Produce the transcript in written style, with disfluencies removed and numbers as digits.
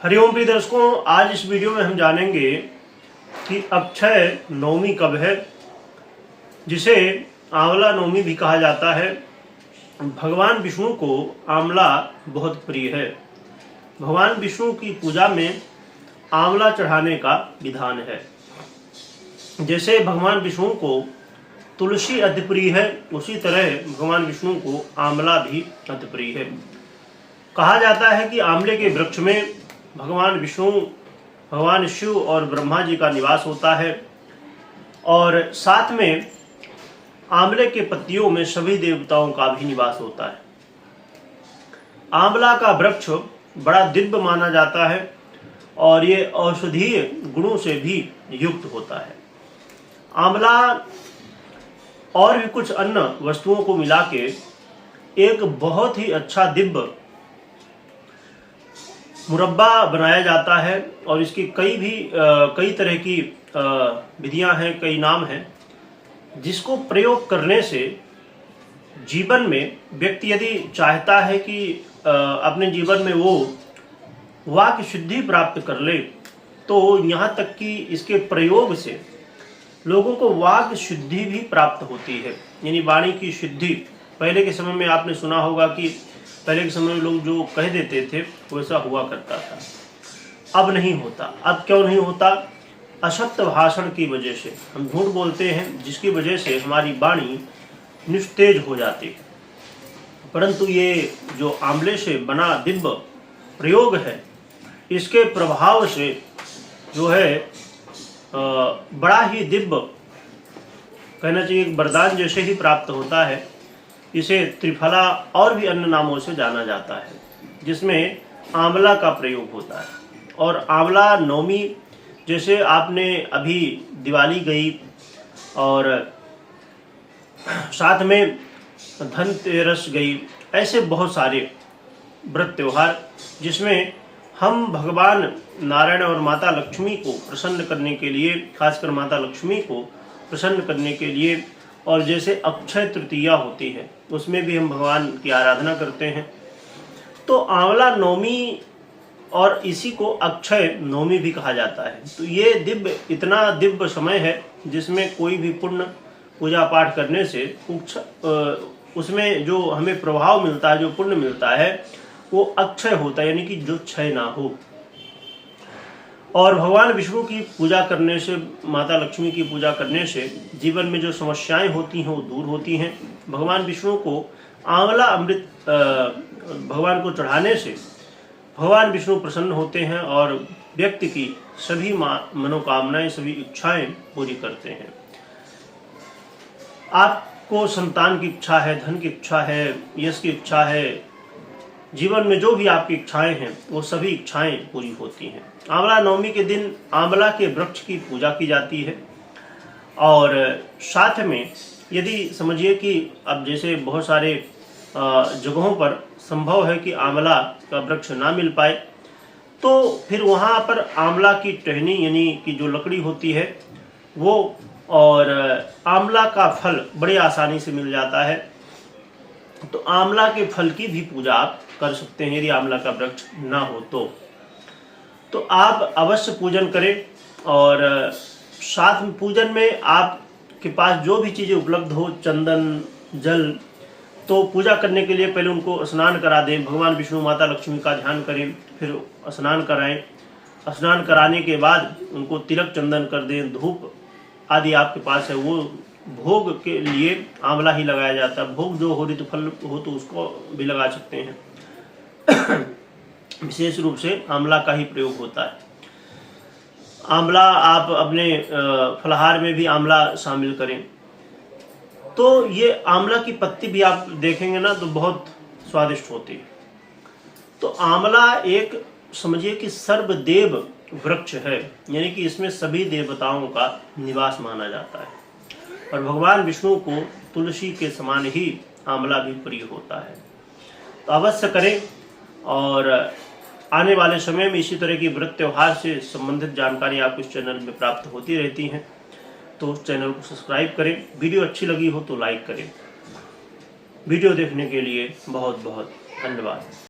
हरिओम प्रिय दर्शकों, आज इस वीडियो में हम जानेंगे कि अक्षय नवमी कब है, जिसे आंवला नवमी भी कहा जाता है। भगवान विष्णु को आंवला बहुत प्रिय है। भगवान विष्णु की पूजा में आंवला चढ़ाने का विधान है। जैसे भगवान विष्णु को तुलसी अति प्रिय है, उसी तरह भगवान विष्णु को आंवला भी अति प्रिय है। कहा जाता है कि आंवले के वृक्ष में भगवान विष्णु, भगवान शिव और ब्रह्मा जी का निवास होता है और साथ में आंवले के पत्तियों में सभी देवताओं का भी निवास होता है। आंवला का वृक्ष बड़ा दिव्य माना जाता है और ये औषधीय गुणों से भी युक्त होता है। आंवला और भी कुछ अन्य वस्तुओं को मिला के एक बहुत ही अच्छा दिव्य मुरब्बा बनाया जाता है और इसकी कई तरह की विधियां हैं, कई नाम हैं, जिसको प्रयोग करने से जीवन में व्यक्ति यदि चाहता है कि अपने जीवन में वो वाक् शुद्धि प्राप्त कर ले, तो यहाँ तक कि इसके प्रयोग से लोगों को वाक् शुद्धि भी प्राप्त होती है, यानी वाणी की शुद्धि। पहले के समय में आपने सुना होगा कि पहले के समय में लोग जो कह देते थे वैसा हुआ करता था, अब नहीं होता। अब क्यों नहीं होता? असत्य भाषण की वजह से हम झूठ बोलते हैं, जिसकी वजह से हमारी वाणी निस्तेज हो जाती है। परंतु ये जो आंवले से बना दिव्य प्रयोग है, इसके प्रभाव से जो है बड़ा ही दिव्य, कहना चाहिए वरदान जैसे ही प्राप्त होता है। इसे त्रिफला और भी अन्य नामों से जाना जाता है, जिसमें आंवला का प्रयोग होता है। और आंवला नवमी, जैसे आपने अभी दिवाली गई और साथ में धनतेरस गई, ऐसे बहुत सारे व्रत त्योहार जिसमें हम भगवान नारायण और माता लक्ष्मी को प्रसन्न करने के लिए, खासकर माता लक्ष्मी को प्रसन्न करने के लिए, और जैसे अक्षय तृतीया होती है उसमें भी हम भगवान की आराधना करते हैं। तो आंवला नवमी और इसी को अक्षय नवमी भी कहा जाता है। तो ये इतना दिव्य समय है जिसमें कोई भी पुण्य पूजा पाठ करने से उसमें जो हमें प्रभाव मिलता है, जो पुण्य मिलता है, वो अक्षय होता है, यानी कि जो क्षय ना हो। और भगवान विष्णु की पूजा करने से, माता लक्ष्मी की पूजा करने से जीवन में जो समस्याएं होती हैं वो दूर होती हैं। भगवान विष्णु को आंवला अमृत भगवान को चढ़ाने से भगवान विष्णु प्रसन्न होते हैं और व्यक्ति की सभी मनोकामनाएं, सभी इच्छाएं पूरी करते हैं। आपको संतान की इच्छा है, धन की इच्छा है, यश की इच्छा है, जीवन में जो भी आपकी इच्छाएं हैं वो सभी इच्छाएं पूरी होती हैं। आंवला नवमी के दिन आंवला के वृक्ष की पूजा की जाती है। और साथ में यदि समझिए कि अब जैसे बहुत सारे जगहों पर संभव है कि आंवला का वृक्ष ना मिल पाए, तो फिर वहाँ पर आंवला की टहनी, यानी कि जो लकड़ी होती है वो, और आंवला का फल बड़ी आसानी से मिल जाता है। तो आंवला के फल की भी पूजा आप कर सकते हैं यदि आंवला का वृक्ष ना हो तो आप अवश्य पूजन करें। और साथ में पूजन में आपके पास जो भी चीज़ें उपलब्ध हो, चंदन, जल, तो पूजा करने के लिए पहले उनको स्नान करा दें। भगवान विष्णु, माता लक्ष्मी का ध्यान करें, फिर स्नान कराएं। स्नान कराने के बाद उनको तिलक चंदन कर दें। धूप आदि आपके पास है, वो भोग के लिए आंवला ही लगाया जाता है। भोग जो हो, ऋतुफल हो तो उसको भी लगा सकते हैं। विशेष रूप से आंवला का ही प्रयोग होता है। आंवला आप अपने फलाहार में भी आंवला शामिल करें। तो ये आंवला की पत्ती भी आप देखेंगे ना तो बहुत स्वादिष्ट होती है। तो आंवला एक समझिए कि सर्वदेव वृक्ष है, यानी कि इसमें सभी देवताओं का निवास माना जाता है। और भगवान विष्णु को तुलसी के समान ही आंवला भी प्रिय होता है। तो अवश्य करें। और आने वाले समय में इसी तरह की व्रत त्योहार से संबंधित जानकारी आपको इस चैनल में प्राप्त होती रहती हैं। तो उस चैनल को सब्सक्राइब करें। वीडियो अच्छी लगी हो तो लाइक करें। वीडियो देखने के लिए बहुत बहुत धन्यवाद।